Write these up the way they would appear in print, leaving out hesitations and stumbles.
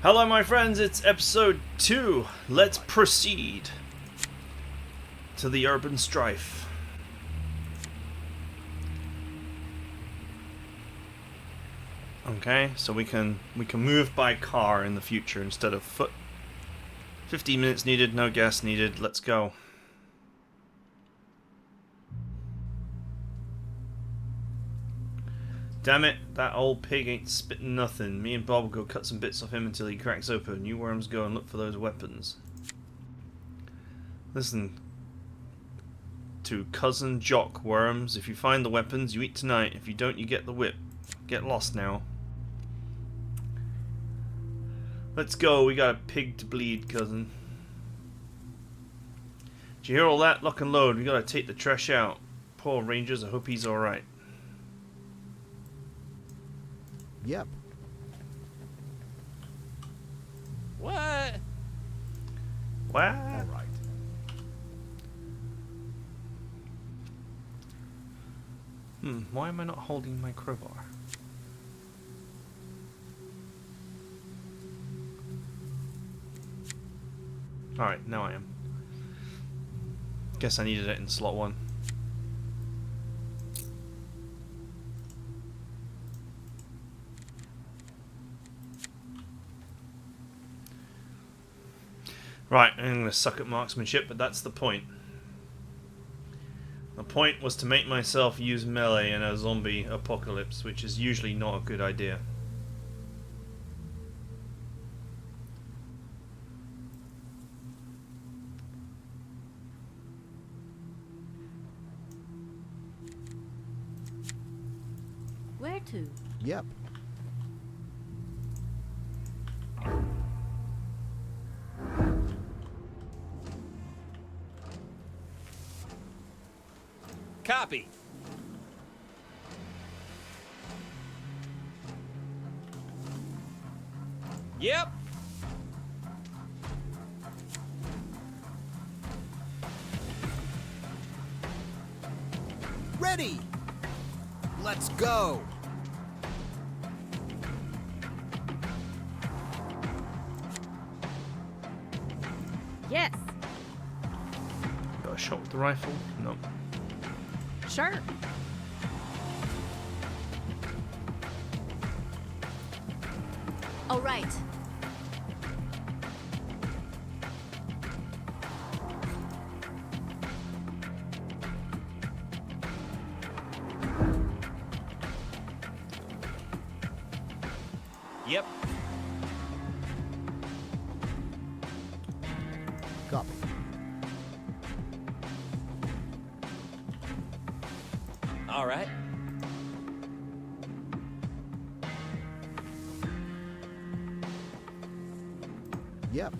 Hello my friends, it's episode 2. Let's proceed to the urban strife. Okay, so we can move by car in the future instead of foot. 15 minutes needed, no gas needed. Let's go. Damn it, that old pig ain't spitting nothing. Me and Bob will go cut some bits off him until he cracks open. You worms go and look for those weapons. Listen to Cousin Jock, worms. If you find the weapons, you eat tonight. If you don't, you get the whip. Get lost now. Let's go, we got a pig to bleed, cousin. Did you hear all that? Lock and load, we gotta take the trash out. Poor Rangers, I hope he's alright. Yep. What? What? All right. Why am I not holding my crowbar? Alright, now I am. Guess I needed it in slot 1. Right, I'm going to suck at marksmanship, but that's the point. The point was to make myself use melee in a zombie apocalypse, which is usually not a good idea. Where to? Yep. Copy. Yep. Ready. Let's go. Yes. Got a shot with the rifle? No. Sure. All right. Yep. Copy. All right. Yep.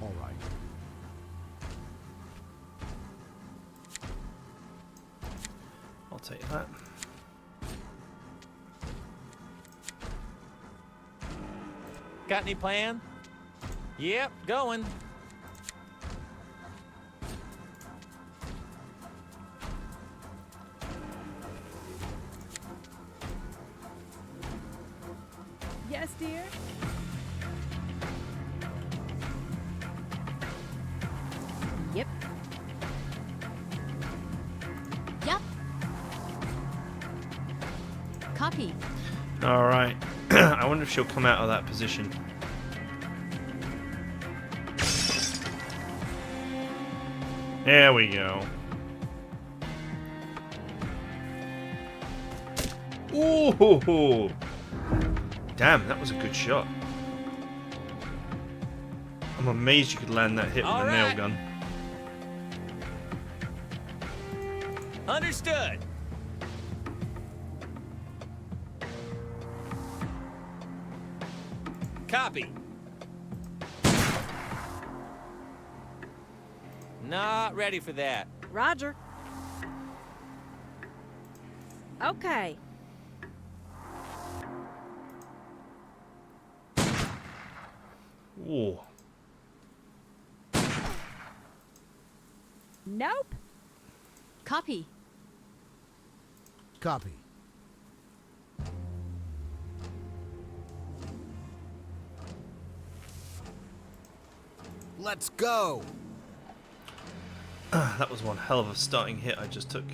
All right. I'll take that. Got any plan? Yep, going. Yes, dear. Yep. Yep. Copy. Alright. I wonder if she'll come out of that position. There we go. Ooh! Damn, that was a good shot. I'm amazed you could land that hit with All a nail right. gun. Understood. Copy. Not ready for that. Roger. Okay. Ooh. Nope. Copy. Copy. Let's go. That was one hell of a starting hit I just took.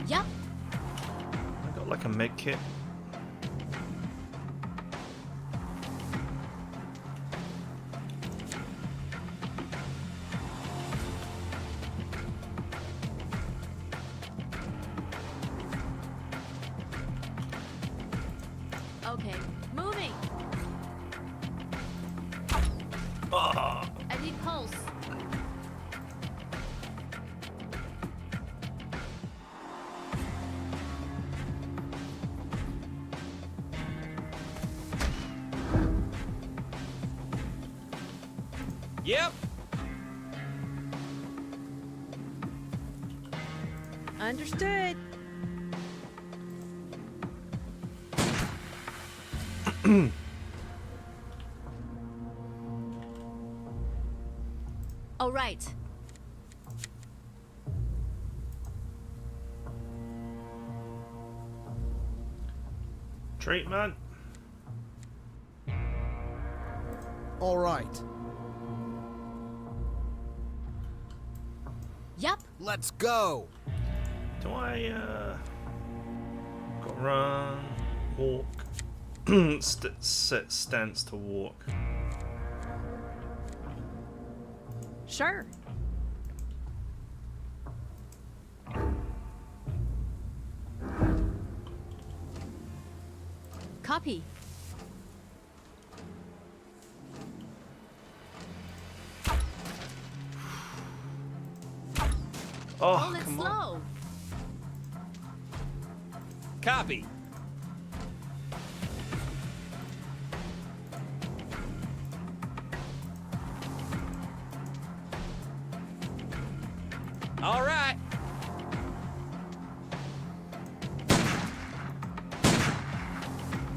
Yup. I got like a med kit. Okay. Moving. Ah! I need pulse. Yep. Understood. All right. Treatment. All right. Yup. Let's go. Do I, got run, walk, set stance to walk. Sure. Copy. Oh, Roll it come on. slow. Copy. All right.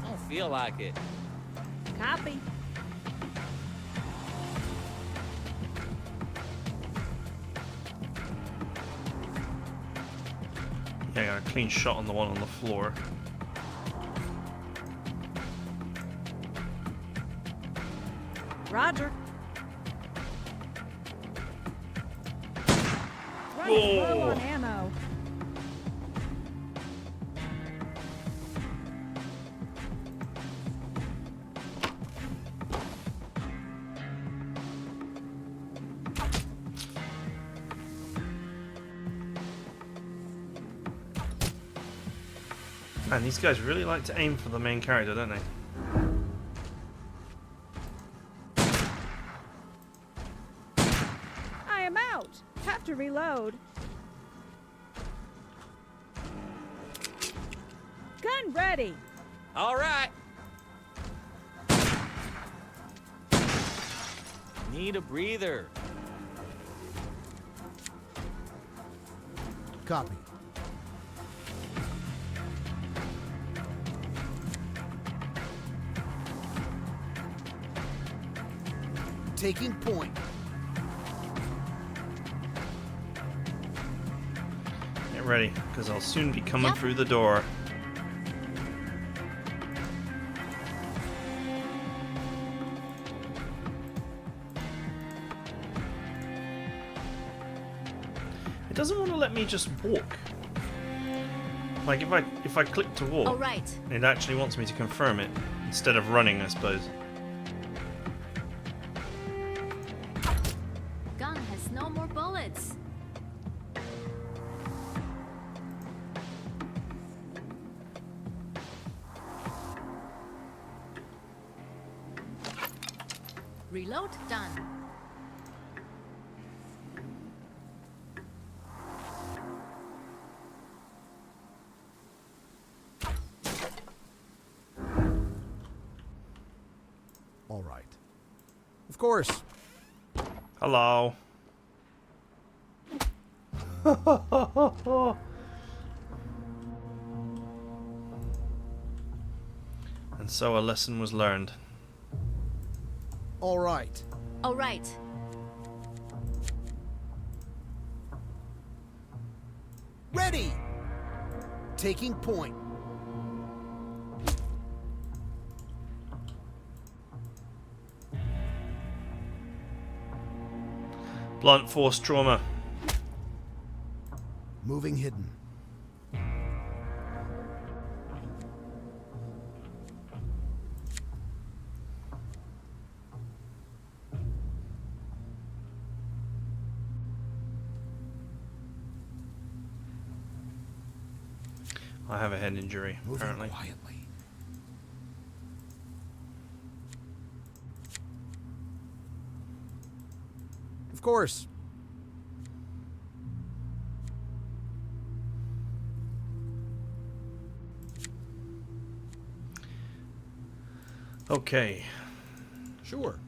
Don't feel like it. Copy. Yeah, I got a clean shot on the one on the floor. Roger. Running low on ammo. Man, these guys really like to aim for the main character, don't they? I am out. Have to reload. Gun ready. All right. Need a breather. Copy. Taking point. Get ready, because I'll soon be coming Yep. through the door. It doesn't want to let me just walk. Like if I click to walk, All right. it actually wants me to confirm it instead of running, I suppose. Gun has no more bullets. Reload done. All right. Of course. Hello. And so a lesson was learned. All right. All right. Ready! Taking point. Blunt force trauma. Moving hidden. I have a head injury, Moving apparently. quietly. Of course. Okay. Sure.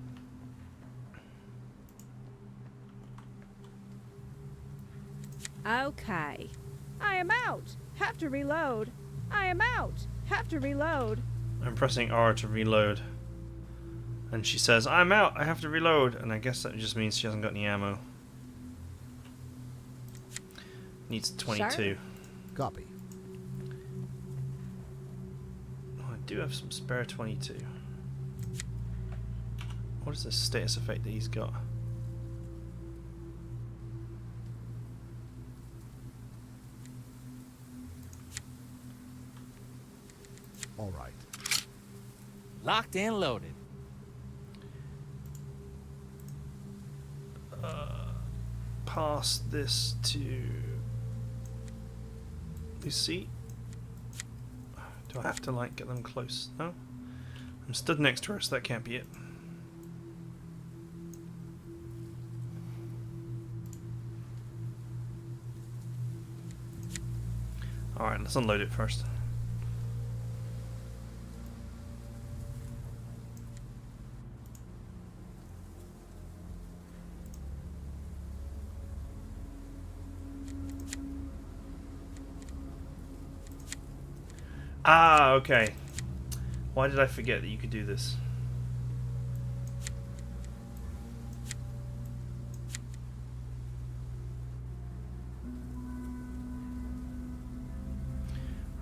Okay. I am out. Have to reload. I am out. Have to reload. I'm pressing R to reload. And she says, I'm out, I have to reload. And I guess that just means she hasn't got any ammo. Needs 22. Sure. Copy. Oh, I do have some spare 22. What is the status effect that he's got? All right. Locked and loaded. Pass this to Lucy. Do I have to like get them close? No? I'm stood next to her, so that can't be it. Alright, let's unload it first. Ah, okay. Why did I forget that you could do this?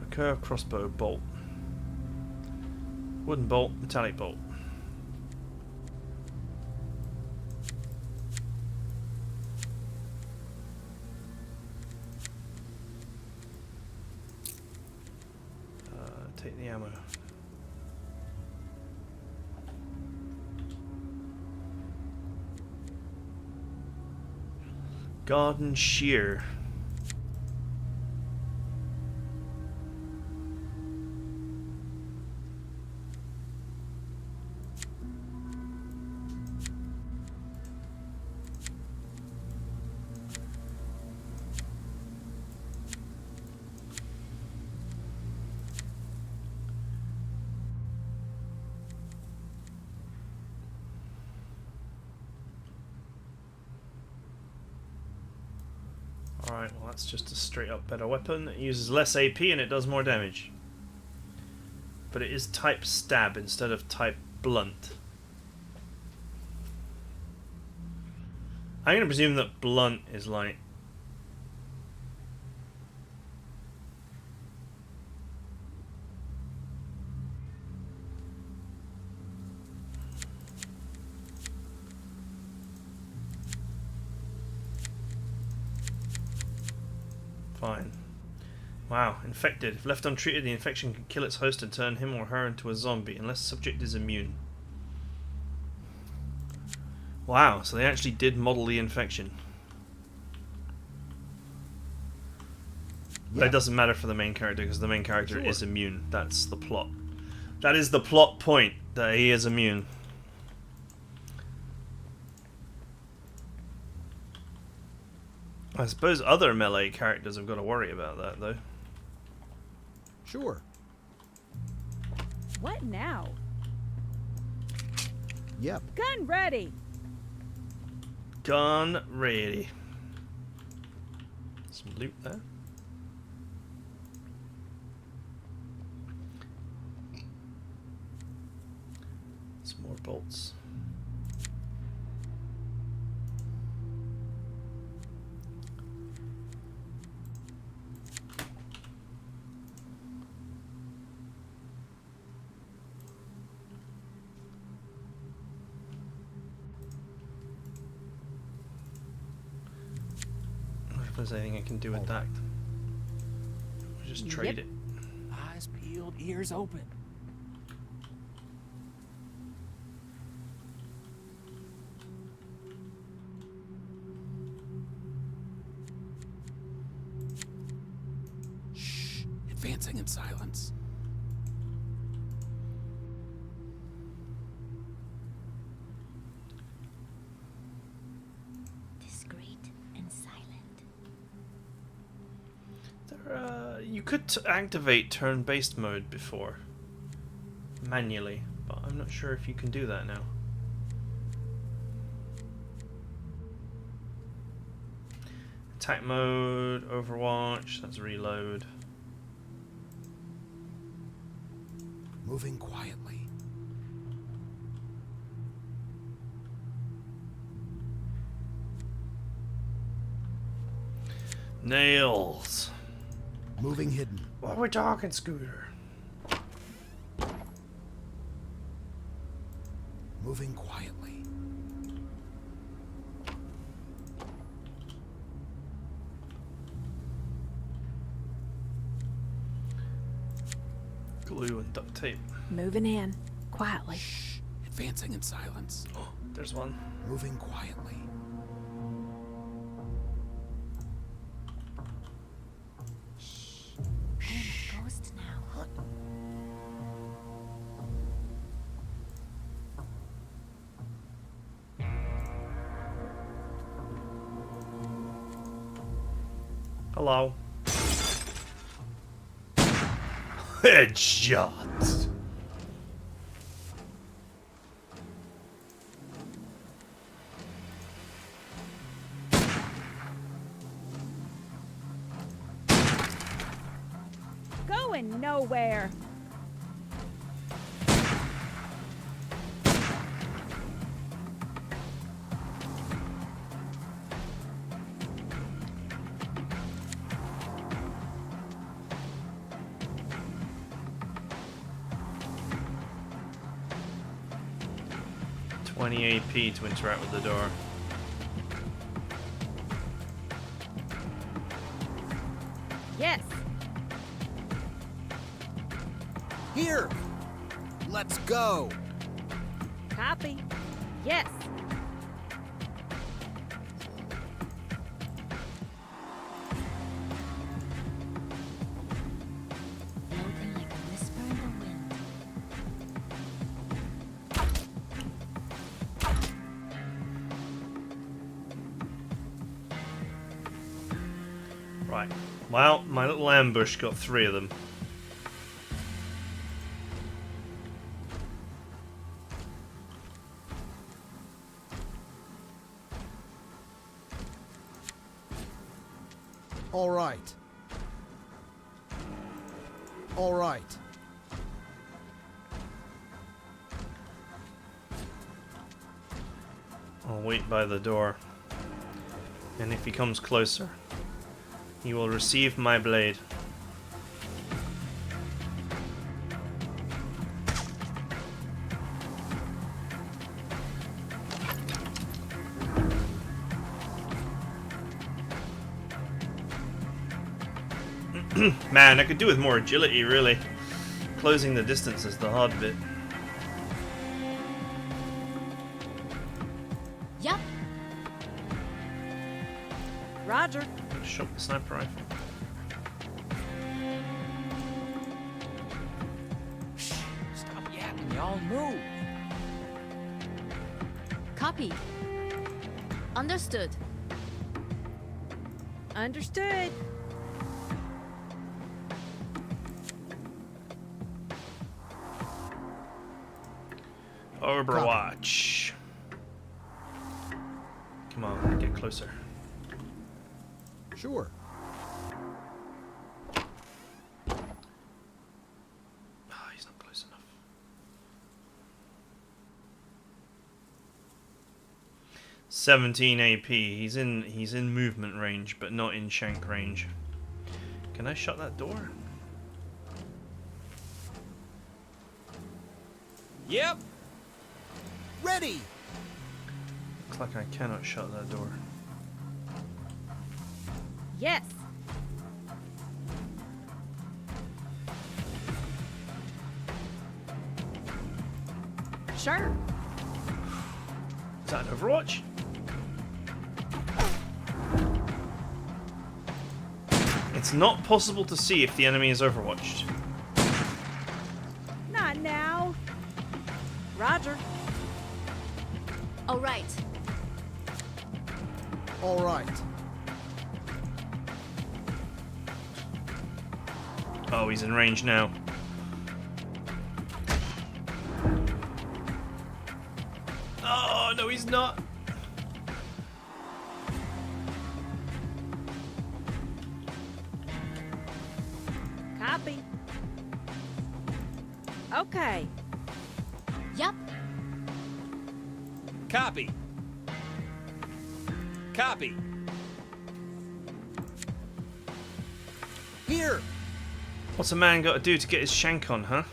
Recurve crossbow bolt. Wooden bolt, metallic bolt. Take the ammo. Garden shear. Alright, well that's just a straight up better weapon. It uses less AP and it does more damage. But it is type stab instead of type blunt. I'm going to presume that blunt is like... Fine. Wow, infected. If left untreated, the infection can kill its host and turn him or her into a zombie, unless the subject is immune. Wow, so they actually did model the infection. But Yeah. it doesn't matter for the main character, because the main character Sure. is immune. That's the plot. That is the plot point, that he is immune. I suppose other melee characters have got to worry about that, though. Sure. What now? Yep. Gun ready. Gun ready. Some loot there. Some more bolts. there's anything I can do with that. We'll just trade Yep. it. Eyes peeled, ears open. Shh. Advancing in silence. Discreet and silent. You could activate turn-based mode before. Manually. But I'm not sure if you can do that now. Attack mode, Overwatch, that's reload. Moving quietly. Nails. Moving hidden. What are we talking, Scooter? Moving quietly. Glue and duct tape. Moving in. Quietly. Shh. Advancing in silence. Oh, there's one. Moving quietly. I am a ghost now. Hello. Headshot. Going nowhere. AP to interact with the door. Yes. Here! Let's go! Copy. Yes. Floating like a whisper in the wind. Right. Well, my little ambush got 3 of them. All right. All right. I'll wait by the door. And if he comes closer, he will receive my blade. Man, I could do with more agility, really. Closing the distance is the hard bit. Yup. Roger. Shot the sniper rifle. Stop yapping, y'all. Move. Copy. Understood. Understood. Overwatch. Come on, get closer. Sure. Ah, he's not close enough. $17 AP. He's in movement range, but not in shank range. Can I shut that door? Yep. Ready! Looks like I cannot shut that door. Yes. Sure. Is that an Overwatch? It's not possible to see if the enemy is overwatched. Not now. Roger. All right. All right. Oh, he's in range now. Oh, no, he's not. Copy. Okay. Yup. Copy. Copy. Here. What's a man got to do to get his shank on, huh?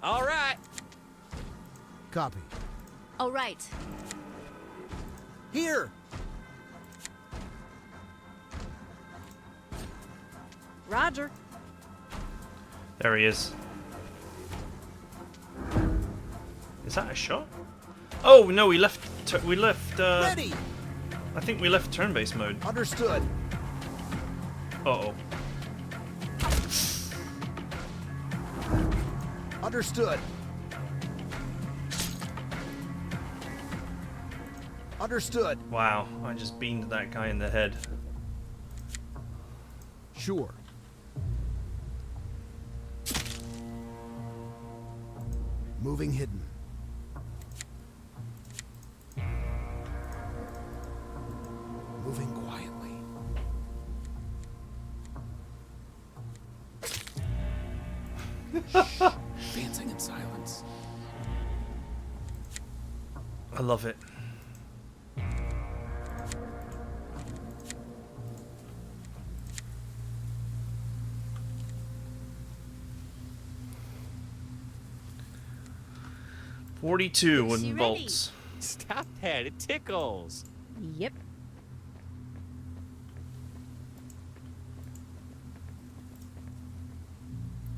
All right. Copy. All right. Here. Roger. There he is. Is that a shot? Oh no, we left. We left. Ready. I think we left turn-based mode. Understood. Uh-oh. Understood. Understood. Wow, I just beamed that guy in the head. Sure. Moving hidden. Moving quietly. Advancing in silence. I love it. $42 Is wooden she ready? bolts. Stop that. It tickles. Yep.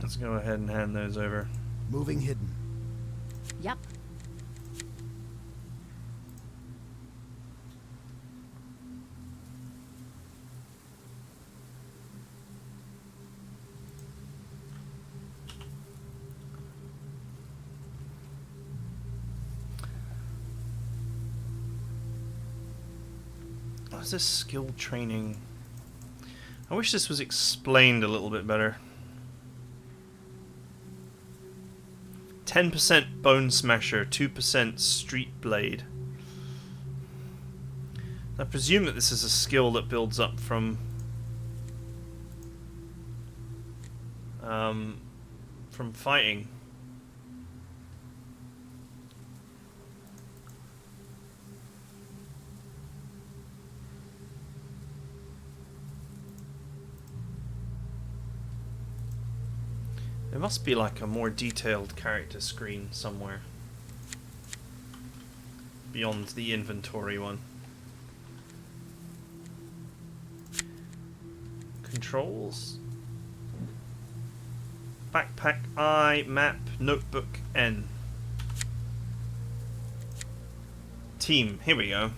Let's go ahead and hand those over. Moving hidden. Yup. What's this skill training? I wish this was explained a little bit better. 10% Bone Smasher, 2% Street Blade. I presume that this is a skill that builds up from fighting. There must be like a more detailed character screen somewhere beyond the inventory one. Controls. Backpack I, map, notebook N. Team, here we go.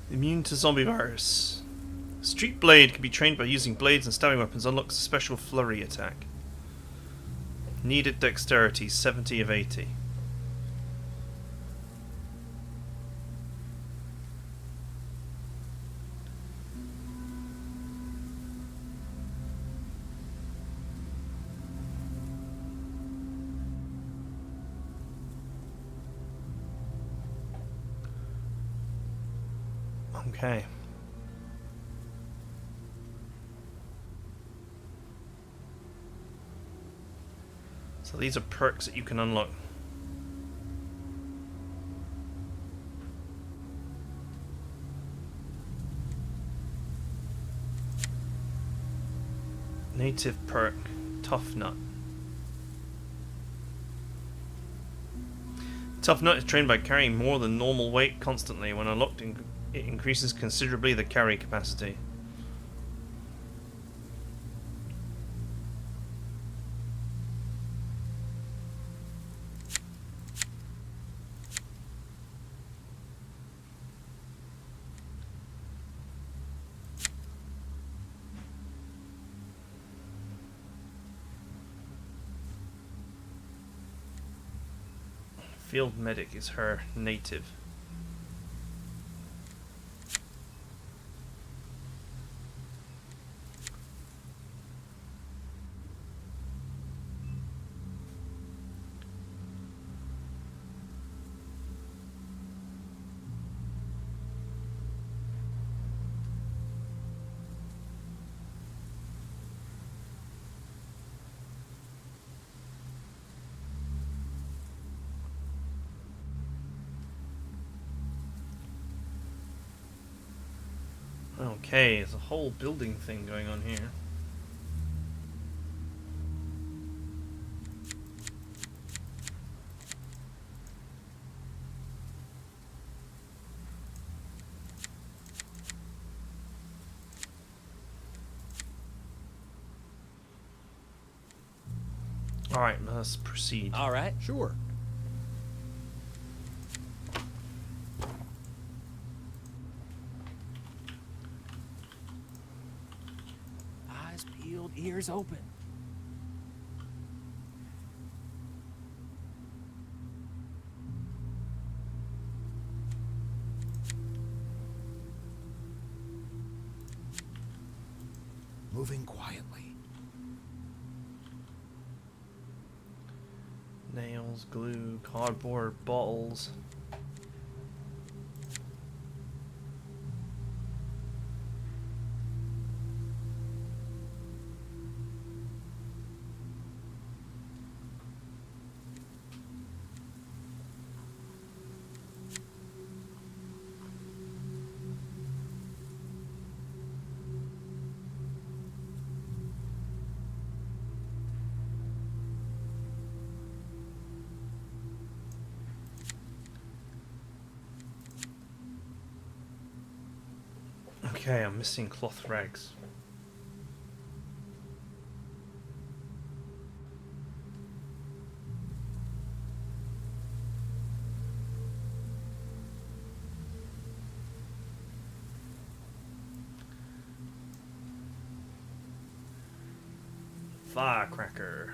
Immune to zombie virus. Street Blade can be trained by using blades and stabbing weapons. Unlocks a special flurry attack. Needed dexterity, 70 of 80. Okay. So these are perks that you can unlock. Native perk, Tough Nut. Tough Nut is trained by carrying more than normal weight constantly. When unlocked, it increases considerably the carry capacity. Field Medic is her native. Okay, there's a whole building thing going on here. Alright, let's proceed. All right. Sure. Eyes peeled, ears open. Moving quietly. Nails, glue, cardboard, bottles. Okay, I'm missing cloth rags. Firecracker.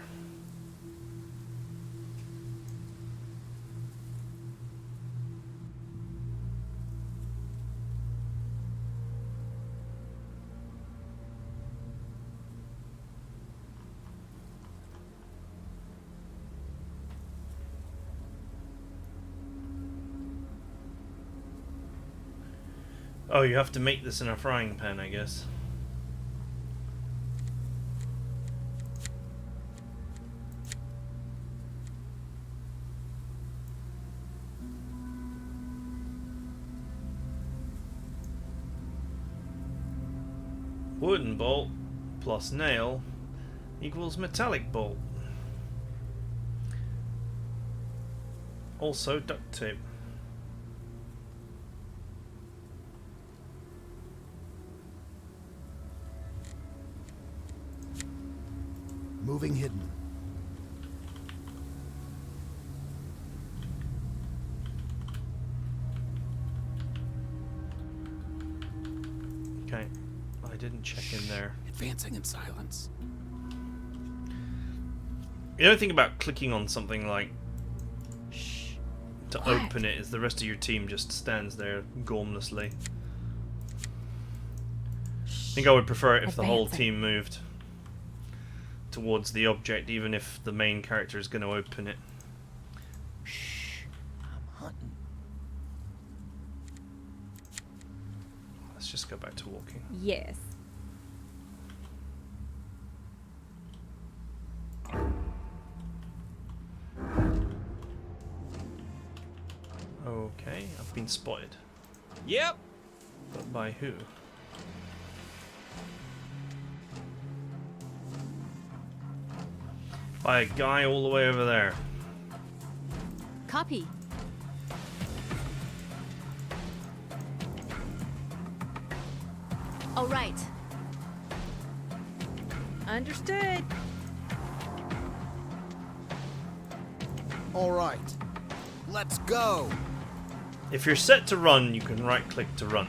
Oh, you have to make this in a frying pan, I guess. Wooden bolt plus nail equals metallic bolt. Also duct tape. Moving hidden. Okay, I didn't check in there. Advancing in silence. The only thing about clicking on something like Shh. to Quiet. open it is the rest of your team just stands there gormlessly. I think I would prefer it if the whole Advancing. team moved towards the object, even if the main character is going to open it. Shh. I'm hunting. Let's just go back to walking. Yes. Okay, I've been spotted. Yep. But by who? By a guy all the way over there. Copy. All right. Understood. All right. Let's go. If you're set to run, you can right-click to run.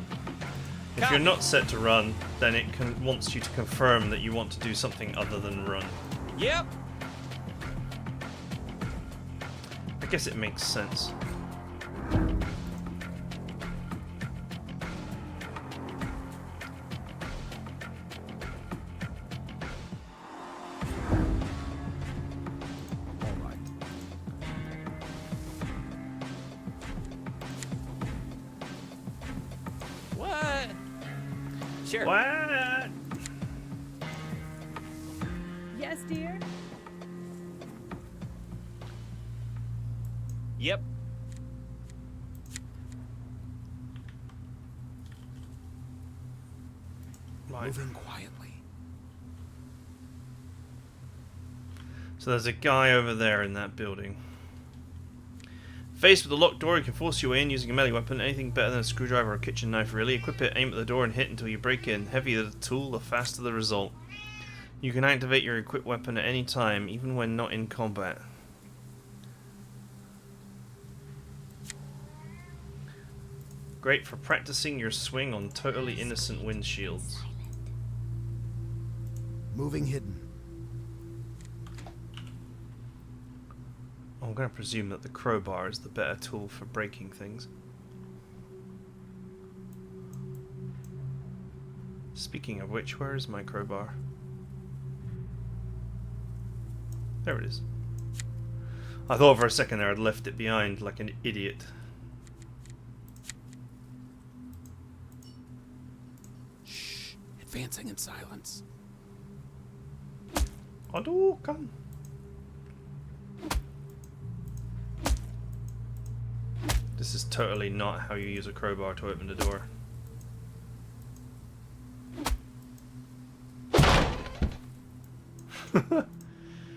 If you're Copy. not set to run, then it wants you to confirm that you want to do something other than run. Yep. I guess it makes sense. All right. What? Sure. What? Yes, dear. Yep. Right. Moving quietly. So there's a guy over there in that building. Faced with a locked door, you can force your way in using a melee weapon. Anything better than a screwdriver or a kitchen knife, really. Equip it, aim at the door, and hit until you break in. Heavier the tool, the faster the result. You can activate your equipped weapon at any time, even when not in combat. Great for practicing your swing on totally innocent windshields. Moving hidden. I'm going to presume that the crowbar is the better tool for breaking things. Speaking of which, where is my crowbar? There it is. I thought for a second there I'd left it behind like an idiot. Shh. Advancing in silence. Hadouken! This is totally not how you use a crowbar to open the door.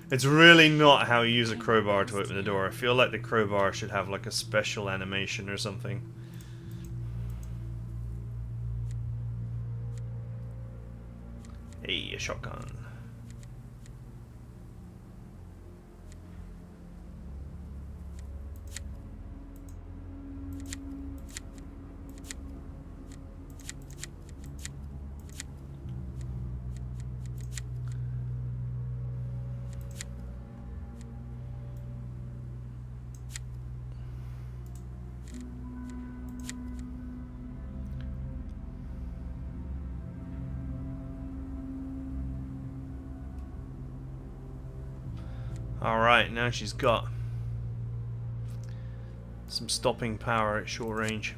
It's really not how you use a crowbar to open the door. I feel like the crowbar should have like a special animation or something. Hey, a shotgun. Alright, now she's got some stopping power at short range.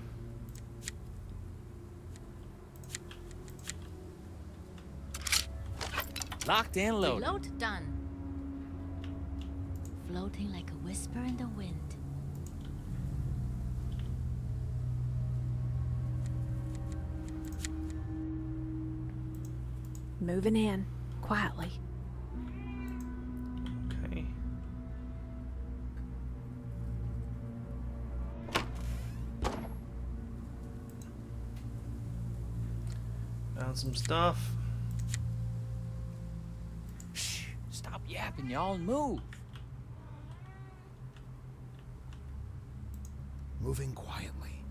Locked and loaded. Reload done. Floating like a whisper in the wind. Moving in quietly. Okay. Found some stuff. Shh. Stop yapping, y'all, and move. Moving quietly.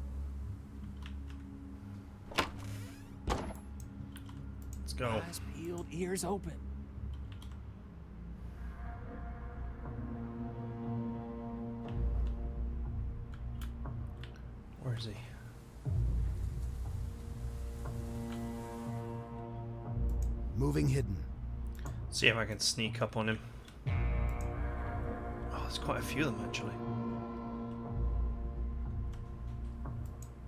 Let's go. Eyes peeled, ears open. Where is he? Moving hidden. See if I can sneak up on him. Oh, there's quite a few of them actually.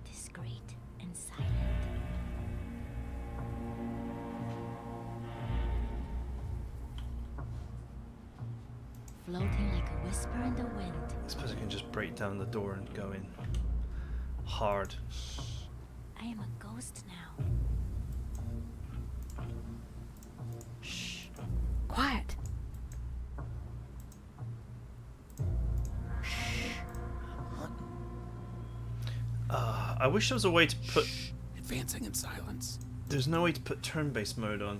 Discreet and silent. Floating like a whisper in the wind. I suppose I can just break down the door and go in. Hard. I am a ghost now. Shh. Quiet. I'm hunting. I wish there was a way to put... Advancing in silence. There's no way to put turn-based mode on.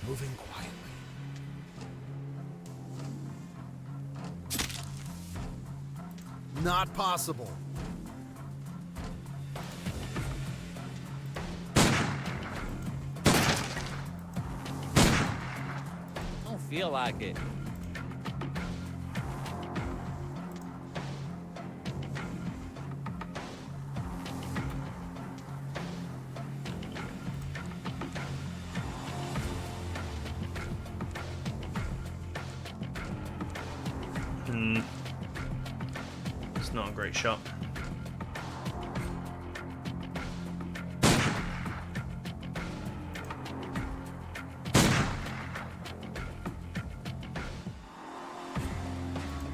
Moving quietly. Not possible. Don't feel like it. It's not a great shot.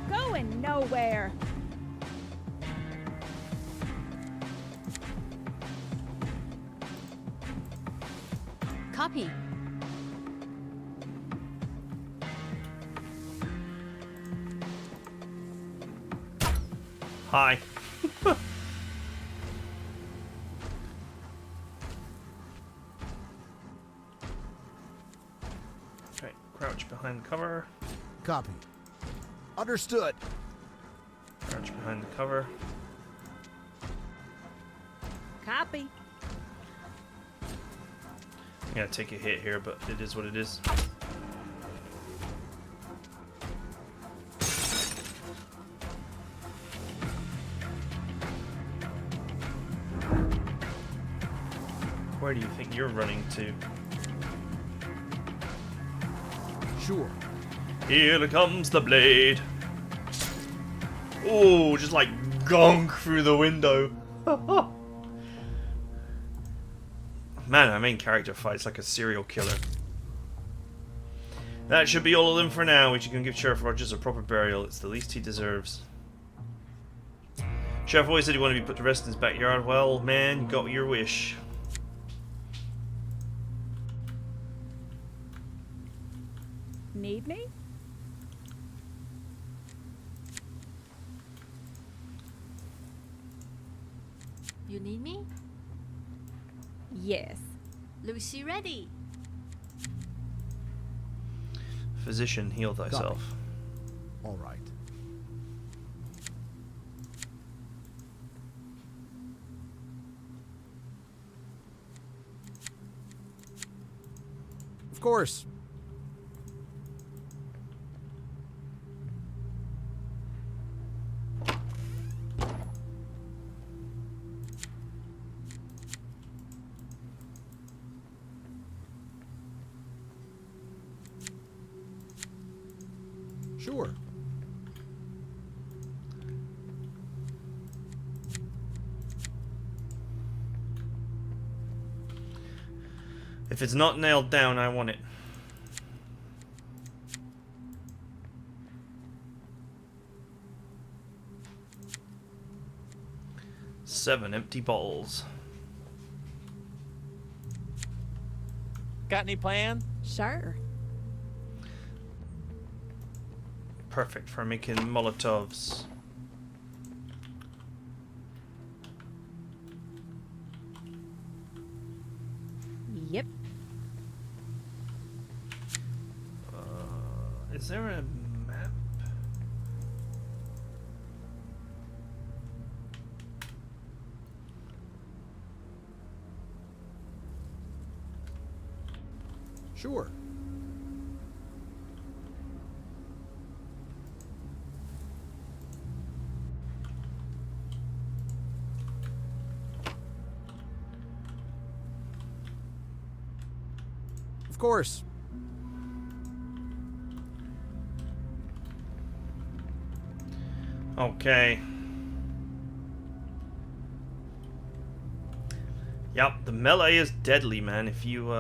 Going nowhere. Copy. Hi. Okay, crouch behind the cover. Copy. Understood. Crouch behind the cover. Copy. I'm gonna take a hit here, but it is what it is. Where do you think you're running to? Sure. Here comes the blade. Oh, just like gong through the window. Man, our main character fights like a serial killer. That should be all of them for now. We can give Sheriff Rogers a proper burial. It's the least he deserves. Sheriff always said he wanted to be put to rest in his backyard. Well, man, you got your wish. Need me? You need me? Yes. Lucy ready. Physician, heal thyself. All right. Of course. Sure. If it's not nailed down, I want it. Seven empty bottles. Got any plan? Sure. Perfect for making Molotovs. Yep. Is there a map? Sure. Of course. Okay. Yep, the melee is deadly, man. If you,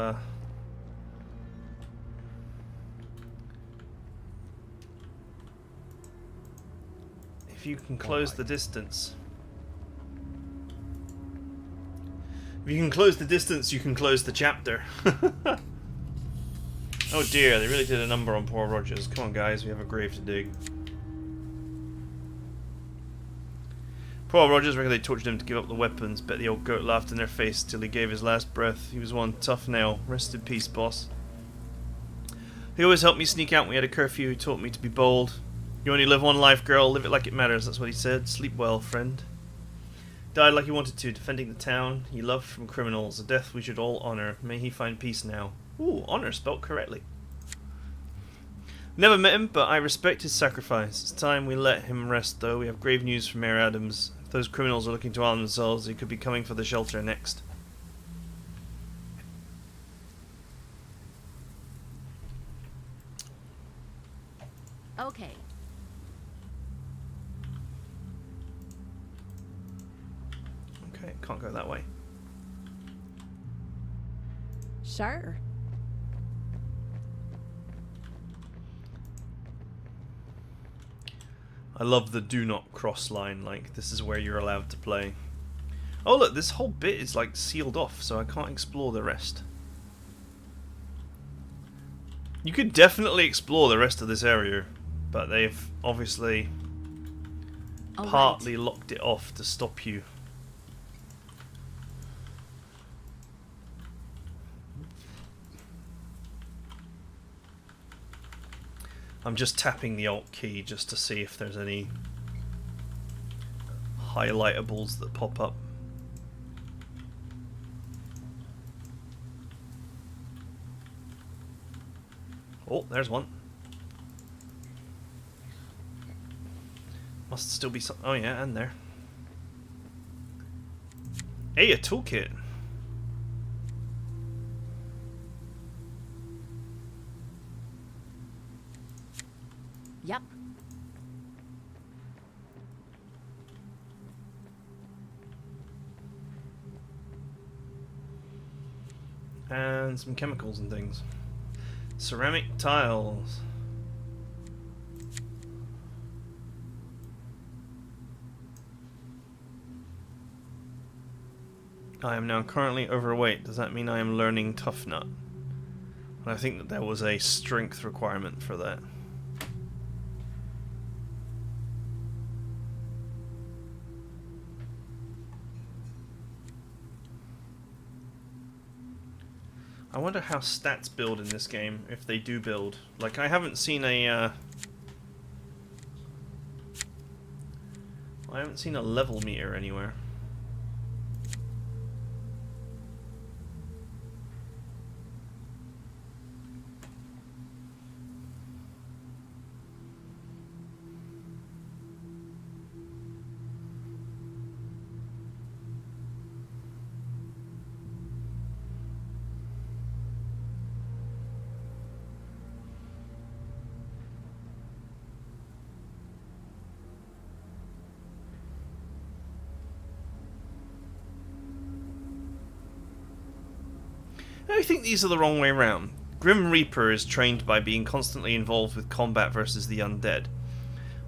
if you can close the distance. If you can close the distance, you can close the chapter. Oh dear, they really did a number on poor Rogers. Come on guys, we have a grave to dig. Poor Rogers, reckon they tortured him to give up the weapons. Bet the old goat laughed in their face till he gave his last breath. He was one tough nail. Rest in peace, boss. He always helped me sneak out when we had a curfew. He taught me to be bold. You only live one life, girl. Live it like it matters. That's what he said. Sleep well, friend. Died like he wanted to, defending the town he loved from criminals. A death we should all honour. May he find peace now. Ooh, honour spelt correctly. Never met him, but I respect his sacrifice. It's time we let him rest, though. We have grave news from Mayor Adams. If those criminals are looking to arm themselves, they could be coming for the shelter next. Okay. Okay, can't go that way. Sure. I love the do not cross line, like this is where you're allowed to play. Oh look, this whole bit is like sealed off, so I can't explore the rest. You could definitely explore the rest of this area, but they've obviously partly locked it off to stop you. I'm just tapping the Alt key just to see if there's any highlightables that pop up. Oh, there's one. Must still be some. Oh yeah, and there. Hey, a toolkit. Yep. And some chemicals and things. Ceramic tiles. I am now currently overweight. Does that mean I am learning Tough Nut? And I think that there was a strength requirement for that. I wonder how stats build in this game, if they do build. Like, I haven't seen a level meter anywhere. I think these are the wrong way round. Grim Reaper is trained by being constantly involved with combat versus the undead,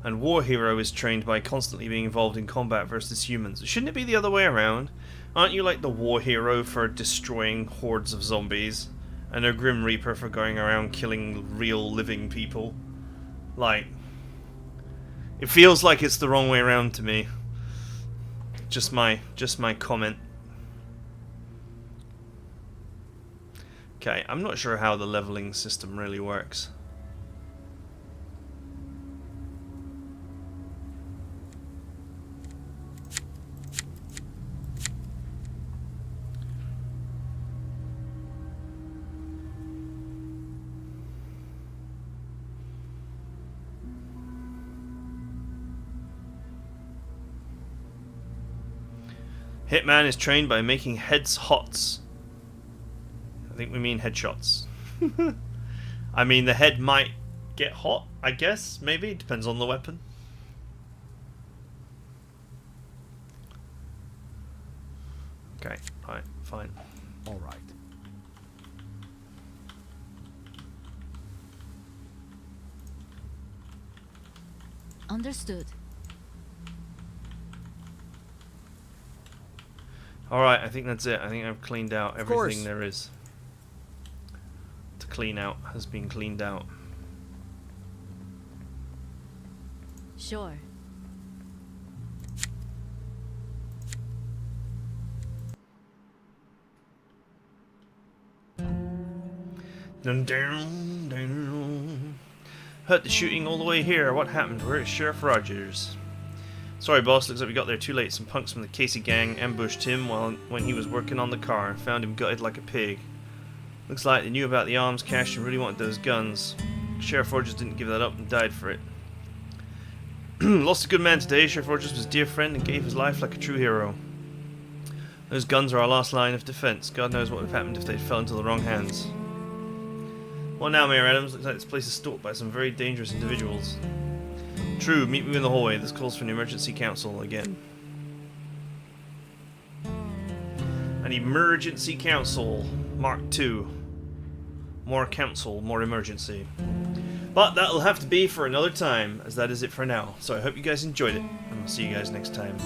and War Hero is trained by constantly being involved in combat versus humans. Shouldn't it be the other way around? Aren't you like the War Hero for destroying hordes of zombies, and a Grim Reaper for going around killing real living people? Like, it feels like it's the wrong way around to me. Just my comment. Okay, I'm not sure how the leveling system really works. Hitman is trained by making heads hots. I think we mean headshots. I mean, the head might get hot, I guess, maybe. Depends on the weapon. Okay, alright, fine. All right. Understood. Alright, I think that's it. I think I've cleaned out Of course. everything there is to clean out. Has been cleaned out. Sure. Dun, dun, dun. Heard the shooting all the way here. What happened? Where is Sheriff Rogers? Sorry, boss. Looks like we got there too late. Some punks from the Casey gang ambushed him when he was working on the car. Found him gutted like a pig. Looks like they knew about the arms cache and really wanted those guns. Sheriff Rogers didn't give that up and died for it. Lost a good man today. Sheriff Rogers was a dear friend and gave his life like a true hero. Those guns are our last line of defense. God knows what would have happened if they fell into the wrong hands. Well now, Mayor Adams, looks like this place is stalked by some very dangerous individuals. True, meet me in the hallway. This calls for an emergency council again. An emergency council, Mark II. More council, more emergency. But that'll have to be for another time, as that is it for now. So I hope you guys enjoyed it, and I'll see you guys next time.